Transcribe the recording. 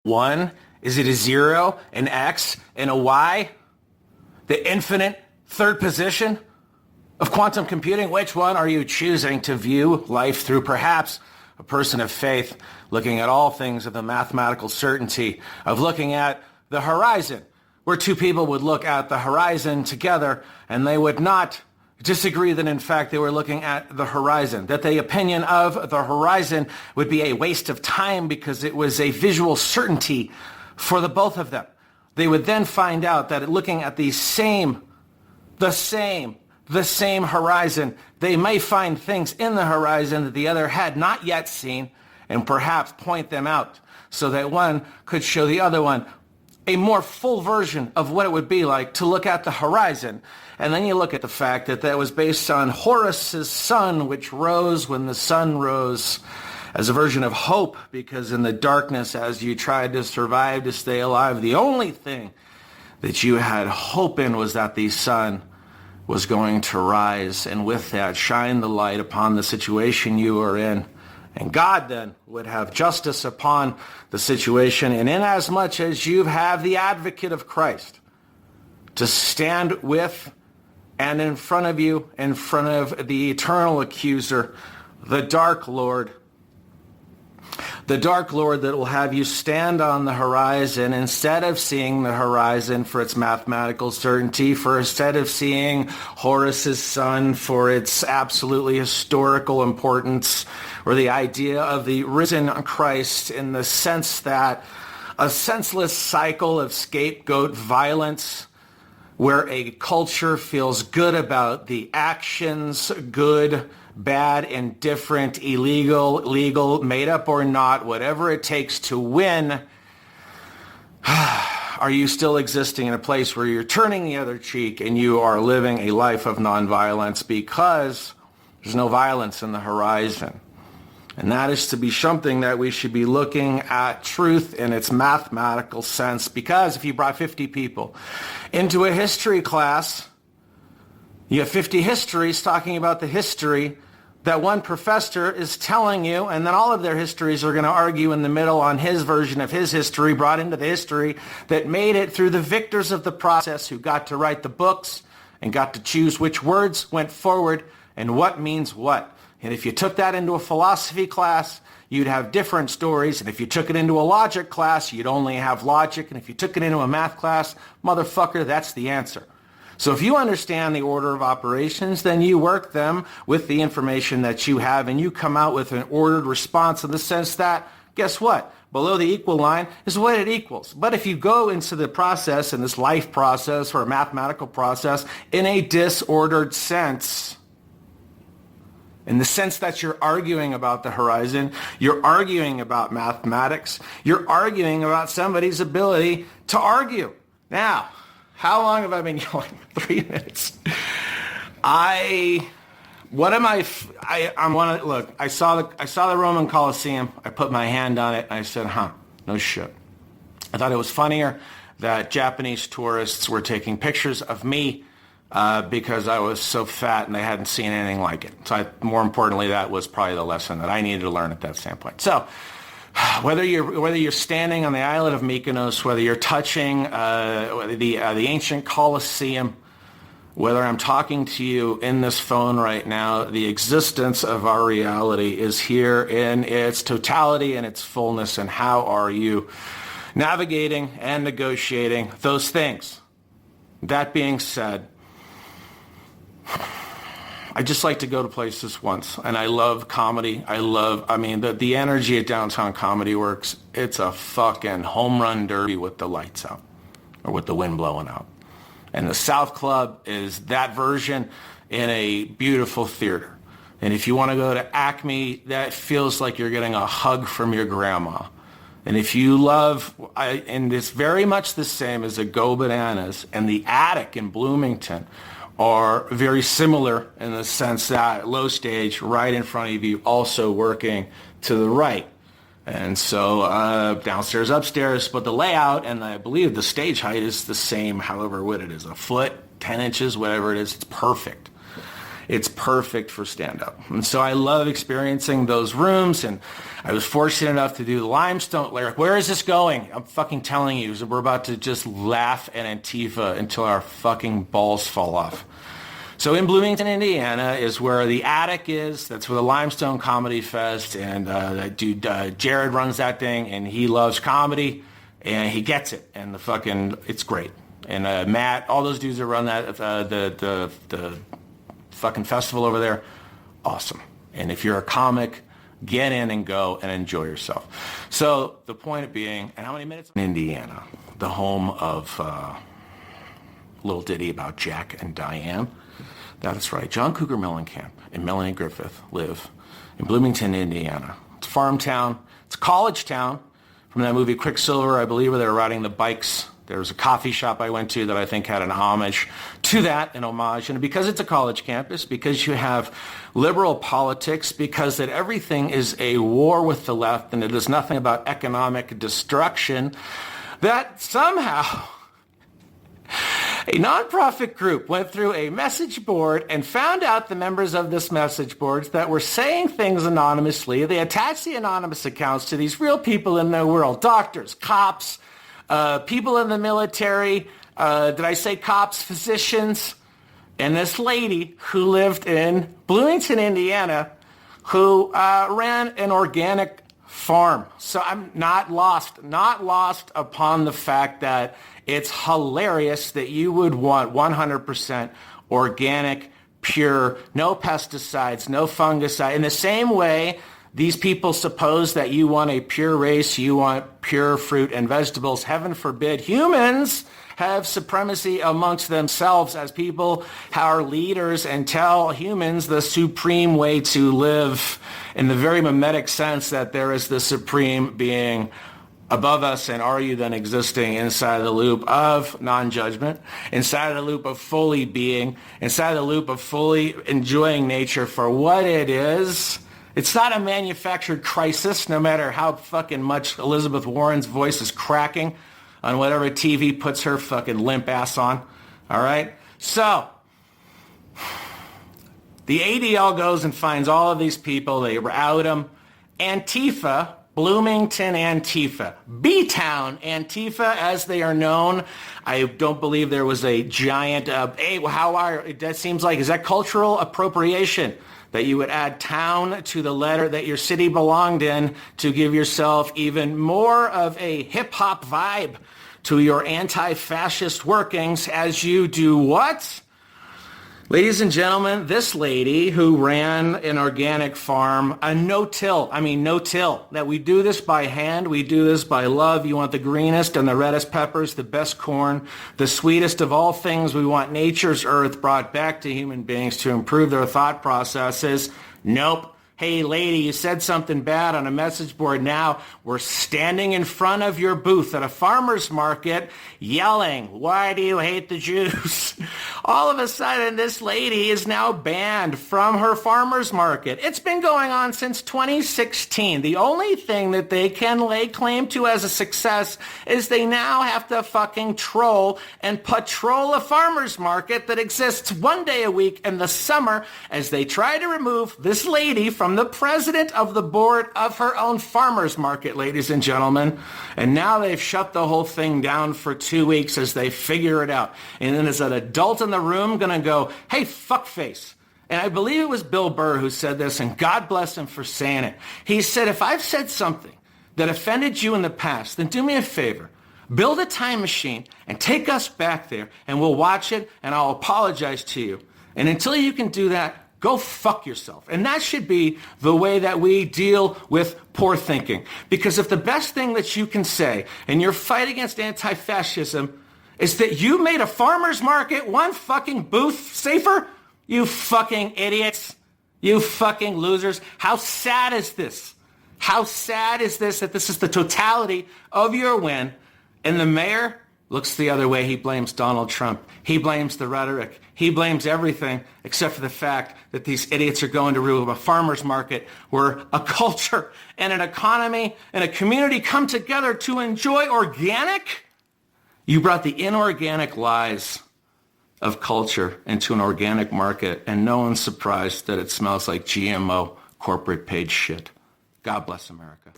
1? Is it a 0, an X, and a Y? The infinite third position of quantum computing? Which one are you choosing to view life through? Perhaps a person of faith looking at all things with a mathematical certainty of looking at the horizon, where two people would look at the horizon together and they would not disagree that in fact they were looking at the horizon, that the opinion of the horizon would be a waste of time because it was a visual certainty for the both of them. They would then find out that looking at the same horizon, they may find things in the horizon that the other had not yet seen and perhaps point them out so that one could show the other one a more full version of what it would be like to look at the horizon. And then you look at the fact that that was based on Horus's sun, which rose when the sun rose, as a version of hope, because in the darkness, as you tried to survive, to stay alive, the only thing that you had hope in was that the sun was going to rise, and with that, shine the light upon the situation you were in. And God then would have justice upon the situation. And inasmuch as you have the advocate of Christ to stand with and in front of you, in front of the eternal accuser, the dark Lord that will have you stand on the horizon instead of seeing the horizon for its mathematical certainty, for instead of seeing Horus's sun for its absolutely historical importance, or the idea of the risen Christ in the sense that a senseless cycle of scapegoat violence where a culture feels good about the actions, good, bad, indifferent, illegal, legal, made up or not, whatever it takes to win. Are you still existing in a place where you're turning the other cheek and you are living a life of nonviolence because there's no violence in the horizon? And that is to be something that we should be looking at truth in its mathematical sense, because if you brought 50 people into a history class, you have 50 histories talking about the history that one professor is telling you, and then all of their histories are going to argue in the middle on his version of his history, brought into the history that made it through the victors of the process who got to write the books and got to choose which words went forward and what means what. And if you took that into a philosophy class, you'd have different stories. And if you took it into a logic class, you'd only have logic. And if you took it into a math class, motherfucker, that's the answer. So if you understand the order of operations, then you work them with the information that you have, and you come out with an ordered response in the sense that, guess what? Below the equal line is what it equals. But if you go into the process, in this life process or a mathematical process, in a disordered sense, in the sense that you're arguing about the horizon, you're arguing about mathematics, you're arguing about somebody's ability to argue. Now, how long have I been yelling? 3 minutes. I saw the Roman Colosseum. I put my hand on it and I said, no shit. I thought it was funnier that Japanese tourists were taking pictures of me because I was so fat and they hadn't seen anything like it. So more importantly, that was probably the lesson that I needed to learn at that standpoint. So whether you're standing on the islet of Mykonos, whether you're touching the ancient Colosseum, whether I'm talking to you in this phone right now, the existence of our reality is here in its totality and its fullness. And how are you navigating and negotiating those things? That being said, I just like to go to places once, and I love comedy. The energy at Downtown Comedy Works, it's a fucking home run derby with the lights out or with the wind blowing out. And the South Club is that version in a beautiful theater. And if you want to go to Acme, that feels like you're getting a hug from your grandma. And if you love, and it's very much the same as a Go Bananas and the Attic in Bloomington, are very similar in the sense that low stage right in front of you, also working to the right. And so downstairs, upstairs, but the layout and I believe the stage height is the same, however what it is, a foot, 10 inches, whatever it is, it's perfect. it's perfect for stand-up. And so I love experiencing those rooms, and I was fortunate enough to do the Limestone lyric. Where is this going? I'm fucking telling you, we're about to just laugh at Antifa until our fucking balls fall off. So in Bloomington, Indiana is where the Attic is. That's where the Limestone Comedy Fest, and that dude Jared runs that thing, and he loves comedy, and he gets it, and it's great. And Matt, all those dudes that run that the fucking festival over there, awesome. And if you're a comic, get in and go and enjoy yourself. So the point being, and how many minutes? Indiana, the home of a little ditty about Jack and Diane. That's right. John Cougar Mellencamp and Melanie Griffith live in Bloomington, Indiana. It's a farm town. It's a college town. From that movie Quicksilver, I believe, where they were riding the bikes. There was a coffee shop I went to that I think had an homage to that, an homage. And because it's a college campus, because you have liberal politics, because that everything is a war with the left and it is nothing about economic destruction, that somehow a nonprofit group went through a message board and found out the members of this message boards that were saying things anonymously. They attached the anonymous accounts to these real people in their world, doctors, cops, people in the military, did I say cops, physicians, and this lady who lived in Bloomington, Indiana, who ran an organic farm. So I'm not lost upon the fact that it's hilarious that you would want 100% organic, pure, no pesticides, no fungicide. In the same way, these people suppose that you want a pure race, you want pure fruit and vegetables. Heaven forbid humans have supremacy amongst themselves as people, our leaders, and tell humans the supreme way to live in the very mimetic sense that there is the supreme being above us, and are you then existing inside the loop of non-judgment, inside the loop of fully being, inside the loop of fully enjoying nature for what it is. It's not a manufactured crisis, no matter how fucking much Elizabeth Warren's voice is cracking on whatever TV puts her fucking limp ass on. All right? So, the ADL goes and finds all of these people. They out them. Antifa, Bloomington Antifa, B-Town Antifa, as they are known. I don't believe there was a giant, that seems like, is that cultural appropriation? That you would add town to the letter that your city belonged in to give yourself even more of a hip-hop vibe to your anti-fascist workings as you do what? Ladies and gentlemen, this lady who ran an organic farm, a no-till, that we do this by hand, we do this by love. You want the greenest and the reddest peppers, the best corn, the sweetest of all things. We want nature's earth brought back to human beings to improve their thought processes. Nope. Hey, lady, you said something bad on a message board. Now we're standing in front of your booth at a farmer's market yelling, why do you hate the Jews? All of a sudden, this lady is now banned from her farmer's market. It's been going on since 2016. The only thing that they can lay claim to as a success is they now have to fucking troll and patrol a farmer's market that exists one day a week in the summer as they try to remove this lady from the president of the board of her own farmer's market, ladies and gentlemen. And now they've shut the whole thing down for 2 weeks as they figure it out. And then is an adult in the room going to go, hey, fuckface? And I believe it was Bill Burr who said this, and God bless him for saying it. He said, if I've said something that offended you in the past, then do me a favor. Build a time machine and take us back there, and we'll watch it, and I'll apologize to you. And until you can do that, go fuck yourself. And that should be the way that we deal with poor thinking. Because if the best thing that you can say in your fight against anti-fascism is that you made a farmer's market one fucking booth safer, you fucking idiots, you fucking losers. How sad is this? How sad is this that this is the totality of your win? And the mayor looks the other way. He blames Donald Trump. He blames the rhetoric. He blames everything except for the fact that these idiots are going to rule a farmer's market where a culture and an economy and a community come together to enjoy organic. You brought the inorganic lies of culture into an organic market, and no one's surprised that it smells like GMO corporate paid shit. God bless America.